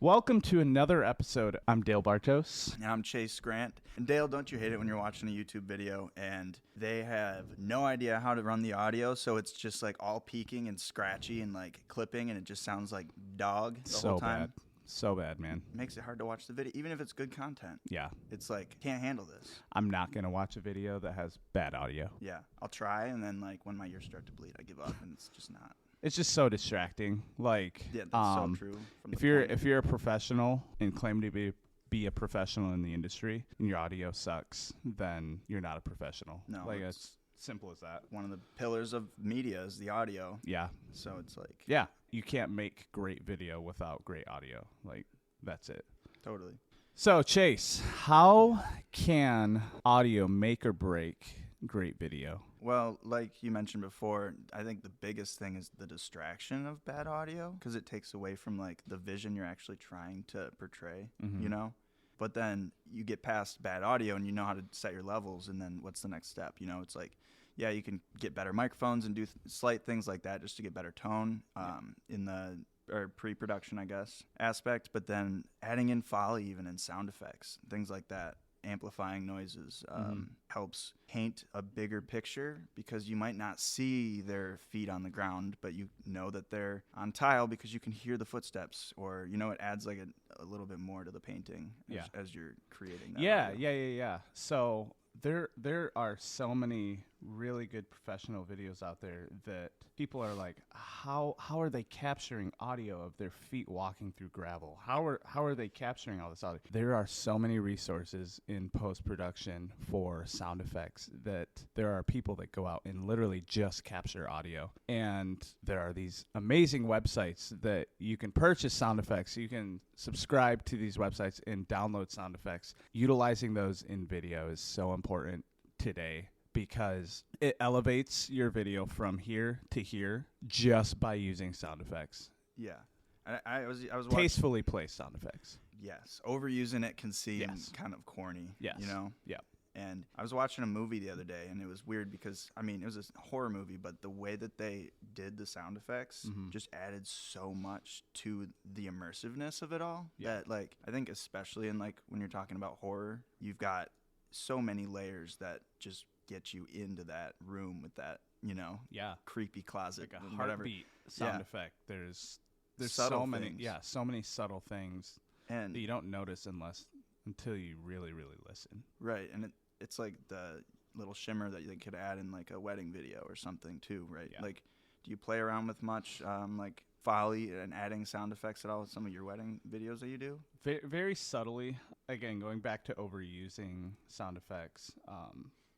Welcome to another episode. I'm Dale Bartos. And I'm Chase Grant. And Dale, don't you hate it when you're watching a YouTube video and they have no idea how to run the audio, so it's just like all peaking and scratchy and like clipping, and it just sounds like dog the whole time? So bad, man. It makes it hard to watch the video, even if it's good content. Yeah. It's like, can't handle this. I'm not going to watch a video that has bad audio. Yeah. I'll try, and then like when my ears start to bleed, I give up, and it's just not. It's just so distracting. Like, Yeah, that's so true. If you're a professional and claim to be a professional in the industry and your audio sucks, then you're not a professional. No, like it's simple as that. One of the pillars of media is the audio. Yeah. So it's like, yeah, you can't make great video without great audio. Like, that's it. Totally. So, Chase, how can audio make or break great video? Well, like you mentioned before, I think the biggest thing is the distraction of bad audio, because it takes away from like the vision you're actually trying to portray, you know? But then you get past bad audio and you know how to set your levels, and then what's the next step? You know, it's like, yeah, you can get better microphones and do slight things like that just to get better tone in the pre-production, I guess, aspect, but then adding in Foley even and sound effects, things like that. Amplifying noises helps paint a bigger picture, because you might not see their feet on the ground, but you know that they're on tile because you can hear the footsteps, or, you know, it adds like a little bit more to the painting as you're creating that audio. Yeah. So there are so many really good professional videos out there that people are like, how are they capturing audio of their feet walking through gravel? How are they capturing all this audio? There are so many resources in post-production for sound effects that there are people that go out and literally just capture audio. And there are these amazing websites that you can purchase sound effects. You can subscribe to these websites and download sound effects. Utilizing those in video is so important today, because it elevates your video from here to here just by using sound effects. Yeah. I was watching, tastefully placed sound effects. Yes. Overusing it can seem kind of corny. Yes. You know? Yeah. And I was watching a movie the other day, and it was weird because, I mean, it was a horror movie, but the way that they did the sound effects just added so much to the immersiveness of it all that, like, I think especially in, like, when you're talking about horror, you've got so many layers that just get you into that room with that, you know, creepy closet, like a heartbeat sound effect. There's subtle so many, things. so many subtle things and that you don't notice until you really, really listen. Right, and it's like the little shimmer that you could add in like a wedding video or something too, right? Yeah. Like, do you play around with much like Foley and adding sound effects at all with some of your wedding videos that you do? Very subtly. Again, going back to overusing sound effects,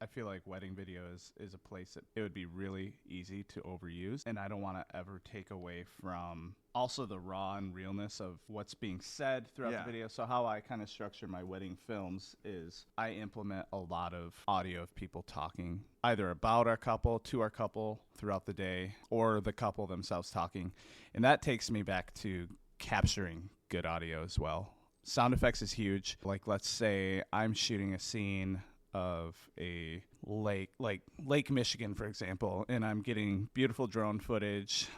I feel like wedding video is a place that it would be really easy to overuse, and I don't want to ever take away from also the raw and realness of what's being said throughout the video. So how I kind of structure my wedding films is I implement a lot of audio of people talking either about our couple, to our couple throughout the day, or the couple themselves talking, and that takes me back to capturing good audio as well. Sound effects is huge. Like, let's say I'm shooting a scene of a lake, like Lake Michigan, for example, and I'm getting beautiful drone footage,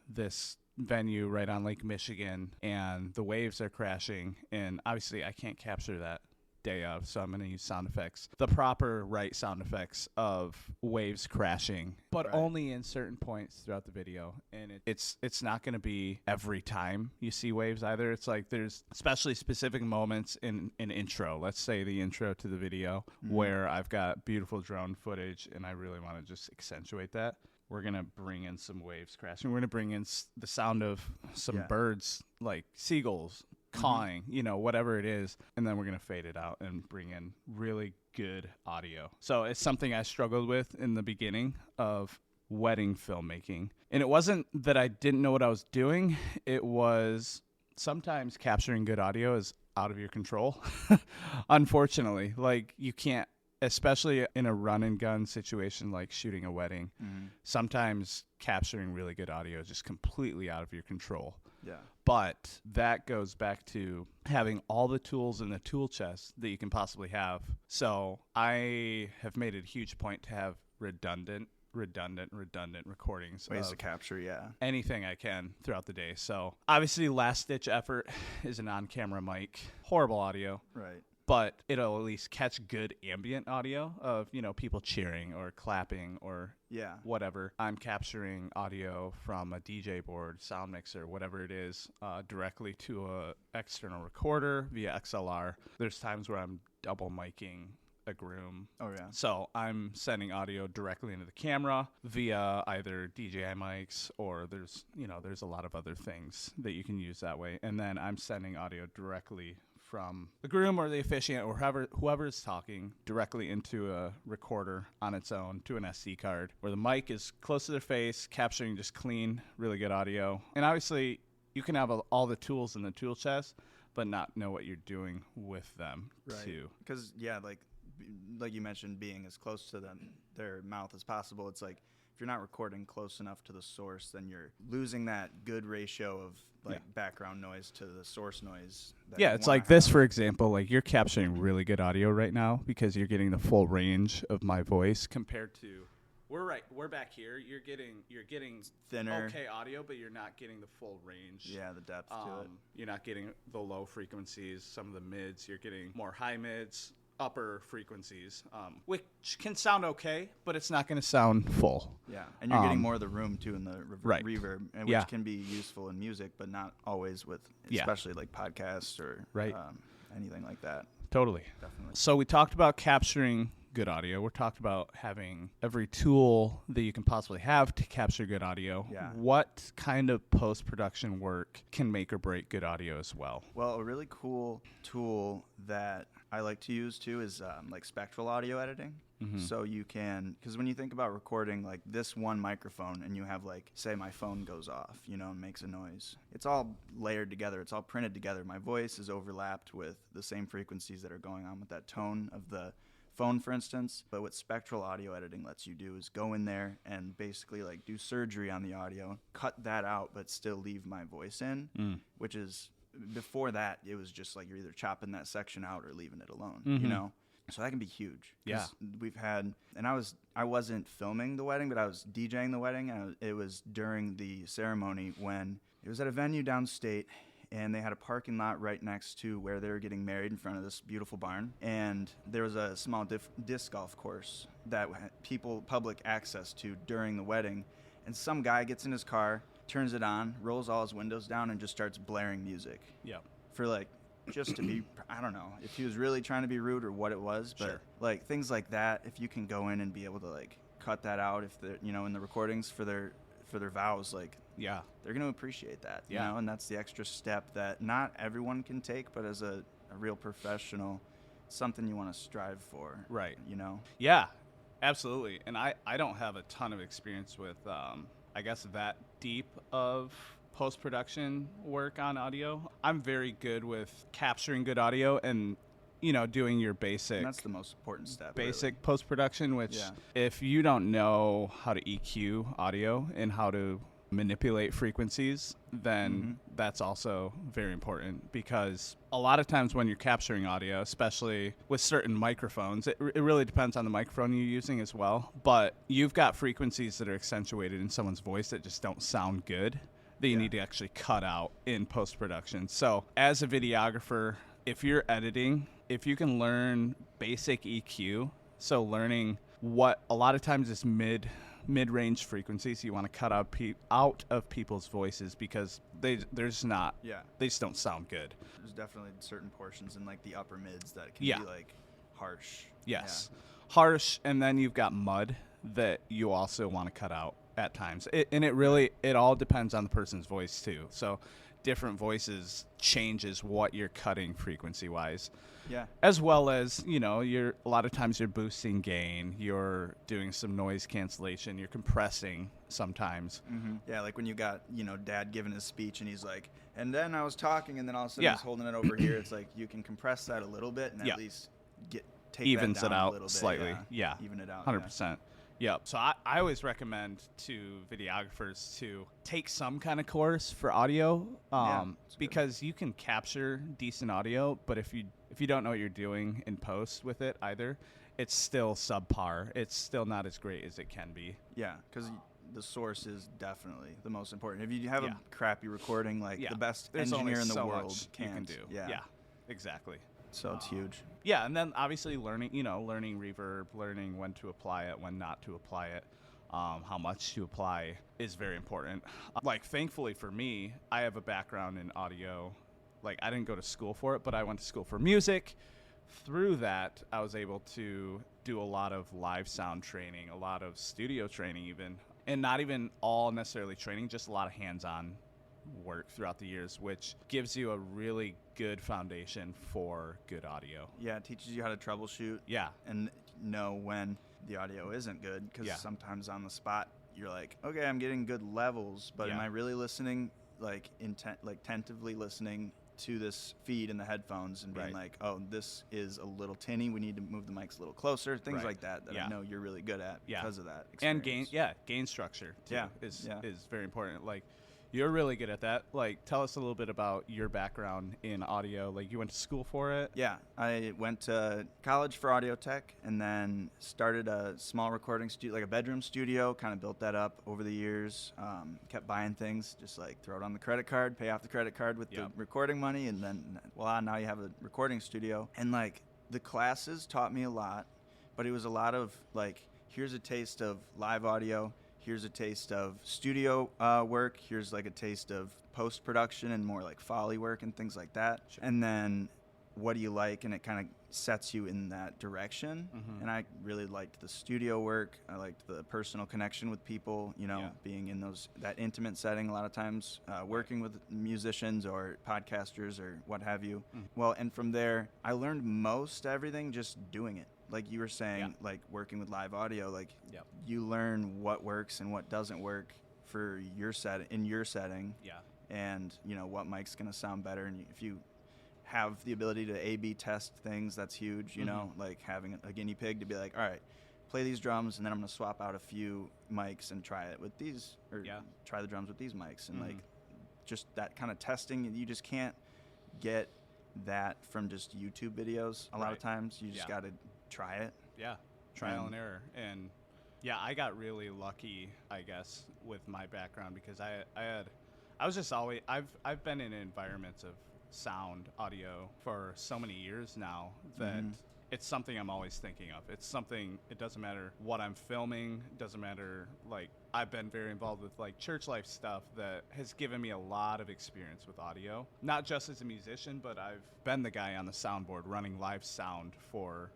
this venue right on Lake Michigan, and the waves are crashing, and obviously I can't capture that day of, so I'm going to use sound effects, the proper right sound effects of waves crashing, but only in certain points throughout the video. And it's not going to be every time you see waves either. It's like there's especially specific moments in an intro, let's say the intro to the video, where I've got beautiful drone footage and I really want to just accentuate that. We're going to bring in some waves crashing. We're going to bring in the sound of some birds, like seagulls, cawing, you know, whatever it is, and then we're going to fade it out and bring in really good audio. So it's something I struggled with in the beginning of wedding filmmaking. And it wasn't that I didn't know what I was doing. It was sometimes capturing good audio is out of your control. Unfortunately, like, you can't, especially in a run and gun situation like shooting a wedding, sometimes capturing really good audio is just completely out of your control. Yeah. But that goes back to having all the tools in the tool chest that you can possibly have. So I have made it a huge point to have redundant redundant recordings. Ways of to capture, yeah. anything I can throughout the day. So obviously last ditch effort is an on-camera mic. Horrible audio. Right. But it'll at least catch good ambient audio of, people cheering or clapping or Yeah. whatever. I'm capturing audio from a DJ board, sound mixer, whatever it is, directly to a external recorder via XLR. There's times where I'm double miking a Groom. Oh, yeah. So I'm sending audio directly into the camera via either DJI mics or there's a lot of other things that you can use that way. And then I'm sending audio directly from the Groom or the officiant or whoever is talking directly into a recorder on its own to an SD card where the mic is close to their face, capturing just clean, really good audio. And obviously, you can have all the tools in the tool chest, but not know what you're doing with them too. Because, yeah, like you mentioned, being as close to their mouth as possible, it's like if you're not recording close enough to the source, then you're losing that good ratio of background noise to the source noise. Yeah, it's like this, for example, like you're capturing really good audio right now because you're getting the full range of my voice compared to we're back here. You're getting thinner, okay audio, but you're not getting the full range. Yeah, the depth to it. You're not getting the low frequencies, some of the mids. You're getting more high mids, upper frequencies, which can sound okay, but it's not going to sound full. Yeah, and you're getting more of the room too in the right. reverb, which can be useful in music, but not always with, especially like podcasts or anything like that. Totally. Definitely. So we talked about capturing good audio. We're talked about having every tool that you can possibly have to capture good audio. Yeah. What kind of post-production work can make or break good audio as well? Well, a really cool tool that I like to use too is like spectral audio editing. Mm-hmm. So you can, because when you think about recording like this one microphone and you have like, say my phone goes off, and makes a noise. It's all layered together. It's all printed together. My voice is overlapped with the same frequencies that are going on with that tone of the phone, for instance. But what spectral audio editing lets you do is go in there and basically like do surgery on the audio, cut that out, but still leave my voice in, which is, before that, it was just like you're either chopping that section out or leaving it alone, So that can be huge. Yeah. We've had, and I wasn't filming the wedding, but I was DJing the wedding. And it was during the ceremony when it was at a venue downstate, and they had a parking lot right next to where they were getting married in front of this beautiful barn. And there was a small disc golf course that public access to during the wedding. And some guy gets in his car, turns it on, rolls all his windows down, and just starts blaring music. Yeah. For like, just to be, I don't know if he was really trying to be rude or what it was, but like things like that, if you can go in and be able to like cut that out, if they're, in the recordings for their vows, like, they're going to appreciate that, and that's the extra step that not everyone can take, but as a real professional, something you want to strive for. Right. Yeah, absolutely. And I don't have a ton of experience with, I guess, that deep of post-production work on audio. I'm very good with capturing good audio and, doing your basic. And that's the most important step. Basic really. Post-production, which if you don't know how to EQ audio and how to manipulate frequencies, then that's also very important, because a lot of times when you're capturing audio, especially with certain microphones, it really depends on the microphone you're using as well, but you've got frequencies that are accentuated in someone's voice that just don't sound good, that you need to actually cut out in post-production. So as a videographer, if you're editing, if you can learn basic EQ, so learning what a lot of times is mid-range frequencies you want to cut out of people's voices, because they just don't sound good. There's definitely certain portions in like the upper mids that can be like harsh. Yes. Harsh, and then you've got mud that you also want to cut out at times. It all depends on the person's voice too. So different voices changes what you're cutting frequency wise. Yeah. As well as, a lot of times you're boosting gain, you're doing some noise cancellation, you're compressing sometimes. Mm-hmm. Yeah, like when you got, dad giving his speech and he's like, and then I was talking, and then all of a sudden he's holding it over here. It's like you can compress that a little bit and at least take evens that down it out a little bit. Slightly. Yeah. Even it out. 100%. Yep. So I always recommend to videographers to take some kind of course for audio, because you can capture decent audio, but if you don't know what you're doing in post with it either, it's still subpar. It's still not as great as it can be. Yeah, because the source is definitely the most important. If you have Yeah. a crappy recording, like Yeah. the best There's engineer only in the so world much can't you can do. Yeah. Exactly. So it's huge. Yeah, and then obviously learning reverb, learning when to apply it, when not to apply it, how much to apply is very important. Like, thankfully for me, I have a background in audio. Like, I didn't go to school for it, but I went to school for music. Through that, I was able to do a lot of live sound training, a lot of studio training even, and not even all necessarily training, just a lot of hands-on work throughout the years, which gives you a really good foundation for good audio. Yeah, it teaches you how to troubleshoot. Yeah. And know when the audio isn't good, because sometimes on the spot you're like, okay, I'm getting good levels, but am I really listening, like tentatively listening to this feed in the headphones and being like, oh, this is a little tinny, we need to move the mics a little closer, things like that I know you're really good at because of that experience. And gain structure too is very important. Like, you're really good at that. Like, tell us a little bit about your background in audio. Like, you went to school for it? Yeah, I went to college for audio tech and then started a small recording studio, like a bedroom studio, kind of built that up over the years. Kept buying things, just like throw it on the credit card, pay off the credit card with the recording money, and then, voila, now you have a recording studio. And, like, the classes taught me a lot, but it was a lot of, like, here's a taste of live audio. Here's a taste of studio work. Here's like a taste of post-production and more like Foley work and things like that. Sure. And then what do you like? And it kind of sets you in that direction. Mm-hmm. And I really liked the studio work. I liked the personal connection with people, being in that intimate setting a lot of times, working with musicians or podcasters or what have you. Mm. Well, and from there, I learned most everything just doing it. Like you were saying, like working with live audio, like you learn what works and what doesn't work for your setting. Yeah. And what mic's gonna sound better. And if you have the ability to A/B test things, that's huge. Like having a guinea pig to be like, all right, play these drums, and then I'm gonna swap out a few mics and try it with these, or try the drums with these mics, and like just that kind of testing. You just can't get that from just YouTube videos. A lot of times, you just gotta try it. Yeah, trial and error. And I got really lucky, I guess, with my background, because I've been in environments of sound audio for so many years now that it's something I'm always thinking of. It's something, it doesn't matter what I'm filming, it doesn't matter, like, I've been very involved with like church life stuff that has given me a lot of experience with audio, not just as a musician, but I've been the guy on the soundboard running live sound for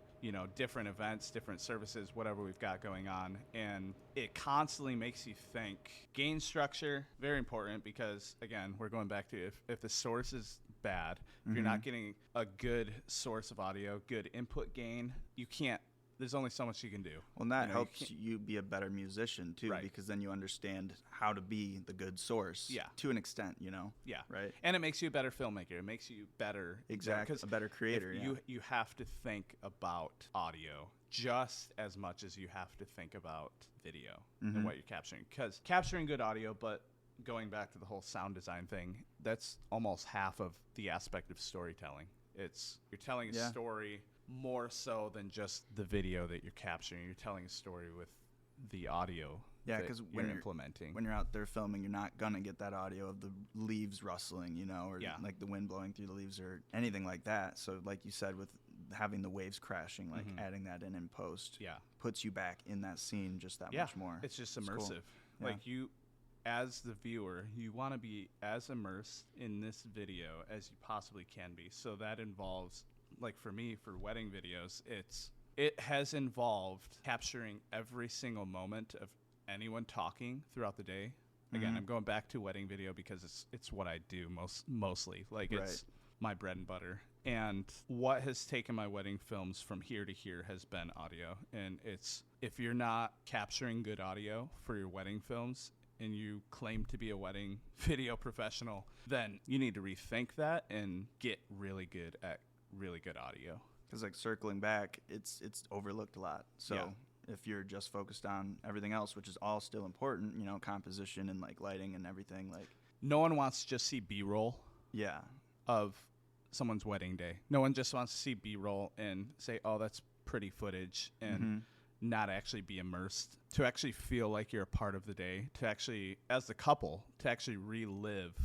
different events, different services, whatever we've got going on. And it constantly makes you think. Gain structure, very important, because, again, we're going back to if the source is bad, if you're not getting a good source of audio, good input gain, there's only so much you can do. Well, and that helps you be a better musician, too, because then you understand how to be the good source to an extent, Yeah. Right. And it makes you a better filmmaker. It makes you better. Exactly. A better creator, You have to think about audio just as much as you have to think about video and what you're capturing. Because capturing good audio, but going back to the whole sound design thing, that's almost half of the aspect of storytelling. You're telling a story more so than just the video that you're capturing. You're telling a story with the audio because when you're implementing. When you're out there filming, you're not going to get that audio of the leaves rustling, or like the wind blowing through the leaves or anything like that. So like you said, with having the waves crashing, like adding that in post puts you back in that scene just that much more. It's just immersive. Cool. Like you, as the viewer, you want to be as immersed in this video as you possibly can be. So that involves, like for me, for wedding videos, it has involved capturing every single moment of anyone talking throughout the day. Again, I'm going back to wedding video because it's what I do mostly. Like it's my bread and butter. And what has taken my wedding films from here to here has been audio. And if you're not capturing good audio for your wedding films and you claim to be a wedding video professional, then you need to rethink that and get really good at really good audio. Because like circling back, it's overlooked a lot. So if you're just focused on everything else, which is all still important, composition and like lighting and everything, like no one wants to just see B-roll of someone's wedding day. No one just wants to see B-roll and say, oh, that's pretty footage and not actually be immersed, to actually feel like you're a part of the day, to actually, as the couple, to actually relive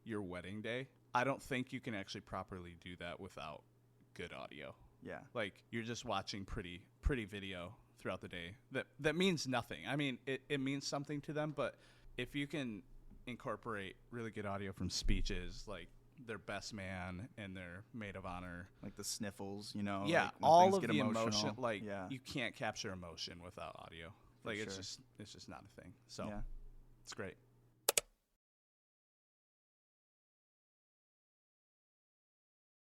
your wedding day. I don't think you can actually properly do that without good audio. Yeah. Like, you're just watching pretty video throughout the day. That means nothing. I mean, it means something to them, but if you can incorporate really good audio from speeches, like their best man and their maid of honor, like the sniffles, you know. Yeah, like when all things of get the emotional. emotion. Like, yeah. you can't capture emotion without audio. Like, For it's sure. just not a thing. So Yeah. it's great.